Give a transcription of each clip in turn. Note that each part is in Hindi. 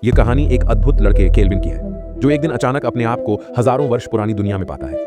ये कहानी एक अद्भुत लड़के केल्विन की है, जो एक दिन अचानक अपने आप को हजारों वर्ष पुरानी दुनिया में पाता है।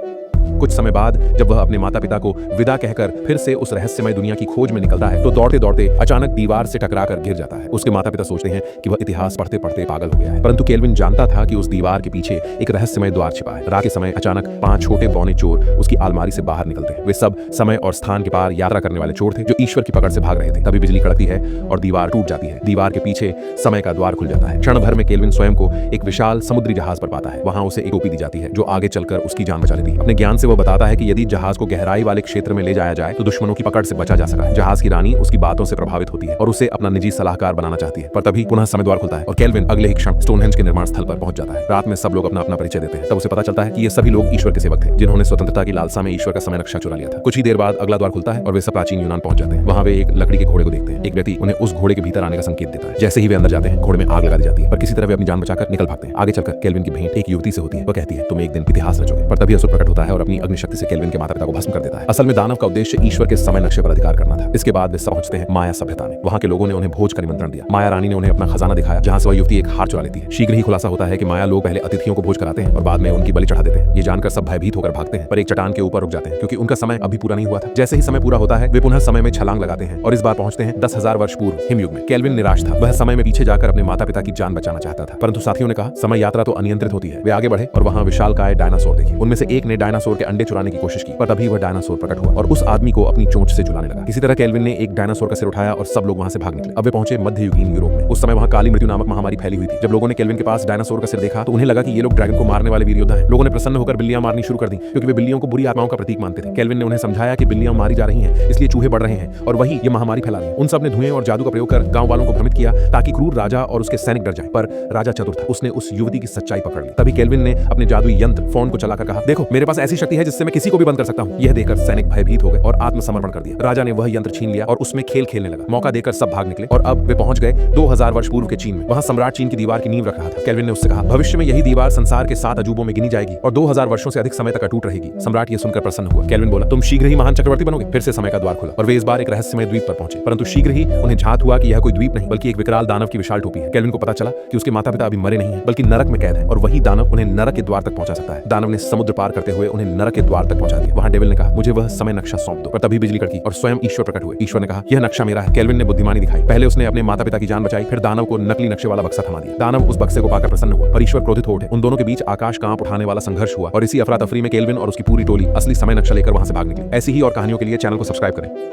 कुछ समय बाद जब वह अपने माता पिता को विदा कहकर फिर से उस रहस्यमय दुनिया की खोज में निकलता है, तो दौड़ते दौड़ते अचानक दीवार से टकराकर गिर जाता है। उसके माता पिता सोचते हैं कि वह इतिहास पढ़ते पढ़ते पागल हो गया है, परंतु केल्विन जानता था कि उस दीवार के पीछे एक रहस्यमय द्वार छिपा है। रात के समय अचानक 5 छोटे बौने चोर उसकी अलमारी से बाहर निकलते हैं। वे सब समय और स्थान के पार यात्रा करने वाले चोर थे, जो ईश्वर की पकड़ से भाग रहे थे। तभी बिजली कड़कती है और दीवार टूट जाती है। दीवार के पीछे समय का द्वार खुल जाता है। क्षण भर में केल्विन स्वयं को एक विशाल समुद्री जहाज पर पाता है। वहां उसे एक टोपी दी जाती है, जो आगे चलकर उसकी जान बचा लेती है। अपने ज्ञान से वो बताता है कि यदि जहाज को गहराई वाले क्षेत्र में ले जाया जाए तो दुश्मनों की पकड़ से बचा जा सका है। जहाज की रानी उसकी बातों से प्रभावित होती है और उसे अपना निजी सलाहकार बनाना चाहती है, पर तभी पुनः समय द्वार खुलता है और केल्विन अगले ही क्षण स्टोनहेंज के निर्माण स्थल पर पहुंच जाता है। रात में सब लोग अपना अपना परिचय देते हैं। तब उसे पता चलता है कि ये सभी लोग ईश्वर के सेवक थे, जिन्होंने स्वतंत्रता की लालसा में ईश्वर का समय नक्शा चुरा लिया था। कुछ ही देर बाद अगला द्वार खुलता है और वे सब प्राचीन यूनान पहुंच जाते हैं। वहां वे एक लकड़ी के घोड़े को देखते हैं। एक व्यक्ति उन्हें उस घोड़े के भीतर आने का संकेत देता है। जैसे ही वे अंदर जाते हैं, घोड़े में आग लगा दी जाती है, पर किसी तरह वे अपनी जान बचाकर निकल भागते हैं। आगे चलकर केल्विन की भेंट एक युवती से होती है। वह कहती है, तुम एक दिन इतिहास रचोगे। पर तभी असुर प्रकट होता है और अपनी अग्निशक्ति से केल्विन के माता पिता को भस्म कर देता है। असल में दानव का उद्देश्य ईश्वर के समय नक्शे पर अधिकार करना था। इसके बाद वे सब पहुंचते हैं माया सभ्यता में। वहां के लोगों ने उन्हें भोज का निमंत्रण दिया। माया रानी ने उन्हें अपना खजाना दिखाया, जहां से वह युवती एक हार चुरा लेती है। शीघ्र ही खुलासा होता है कि माया लोग पहले अतिथियों को भोज कराते हैं और बाद में उनकी बलि चढ़ा देते हैं। ये जानकर सब भयभीत होकर भागते हैं, पर एक चट्टान के ऊपर रुक जाते हैं, क्योंकि उनका समय अभी पूरा नहीं हुआ था। जैसे ही समय पूरा होता है, वे पुनः समय में छलांग लगाते हैं और इस बार पहुंचते हैं 10,000 वर्ष पूर्व हिमयुग में। केल्विन निराश था। वह समय में पीछे जाकर अपने माता पिता की जान बचाना चाहता था, परंतु साथियों ने कहा, समय यात्रा तो अनियंत्रित होती है। वे आगे बढ़े और वहां विशालकाय डायनासोर देखे। उनमें से एक ने डायनासोर के अंडे चुराने की कोशिश की, पर तभी वह डायनासोर प्रकट हुआ और उस आदमी को अपनी चोंच से झुलाने लगा। इसी तरह केल्विन ने एक डायनासोर का सिर उठाया और सब लोग वहां से भाग निकले। अब वे पहुंचे मध्ययुगीन यूरोप में। उस समय वहां काली मृत्यु नामक महामारी फैली हुई थी। जब लोगों ने केल्विन के पास डायनासोर का सिर देखा, तो उन्हें लगा कि ये लोग ड्रैगन को मारने वाले वीर योद्धा हैं। लोगों ने प्रसन्न होकर बिल्लियां मारनी शुरू कर दी, क्योंकि वे बिल्लियों को बुरी आत्माओं का प्रतीक मानते थे। केल्विन ने उन्हें समझाया कि बिल्लियां मारी जा रही हैं, इसलिए चूहे बढ़ रहे हैं और वही ये महामारी फैला रही है। उन सब ने धुएं और जादू का प्रयोग कर गांव वालों को भ्रमित किया, ताकि क्रूर राजा और उसके सैनिक डर जाएं। पर राजा चतुर था, उसने उस युवती की सच्चाई पकड़ ली। तभी केल्विन ने अपने जादुई यंत्र फोन को चलाकर कहा, देखो मेरे पास ऐसी शक्ति है जिससे मैं किसी को भी बंद कर सकता हूं। यह देखकर सैनिक भयभीत हो गए और आत्मसमर्पण कर दिया। राजा ने वह यंत्र छीन लिया और उसमें खेल खेलने लगा। मौका देकर सब भाग निकले और अब वे पहुंच गए 2000 वर्ष पूर्व के चीन में। वहां सम्राट चीन की दीवार की नींव रख रहा था। केल्विन ने उससे कहा, भविष्य में यही दीवार संसार के 7 अजूबों में गिनी जाएगी और 2000 वर्षों से अधिक समय तक अटूट रहेगी। सम्राट ये सुनकर प्रसन्न हुआ। केल्विन बोला, तुम शीघ्र ही महान चक्रवर्ती बनोगे। फिर से समय का द्वार खुला और वे इस बार एक रहस्यमय द्वीप पर पहुंचे, परंतु शीघ्र ही उन्हें झात हुआ कि यह कोई द्वीप नहीं, बल्कि एक विकराल दानव की विशाल टोपी है। केल्विन को पता चला कि उसके माता पिता अभी मरे नहीं हैं, बल्कि नरक में कैद हैं और वही दानव उन्हें नरक के द्वार तक पहुंचा सकता है। दानव ने समुद्र पार करते हुए उन्हें नरक के द्वार तक पहुंचा दिया। वहां डेविल ने कहा, मुझे वह समय नक्शा सौंप दो। पर तभी बिजली कड़की और स्वयं ईश्वर प्रकट हुए। ईश्वर ने कहा, यह नक्शा मेरा है। केल्विन ने बुद्धिमानी दिखाई। पहले उसने अपने माता पिता की जान बचाई, फिर दानव को नकली नक्शे वाला बक्सा थमा दिया। दानव उस बक्से को पाकर प्रसन्न हुआ, पर ईश्वर क्रोधित हो उठे। उन दोनों के बीच आकाश कांप उठाने वाला संघर्ष हुआ और इसी अफरा तफरी में केल्विन और उसकी पूरी टोली असली समय नक्शा लेकर वहां से भाग निकली। ऐसी ही और कहानियों के लिए चैनल को सब्सक्राइब करें।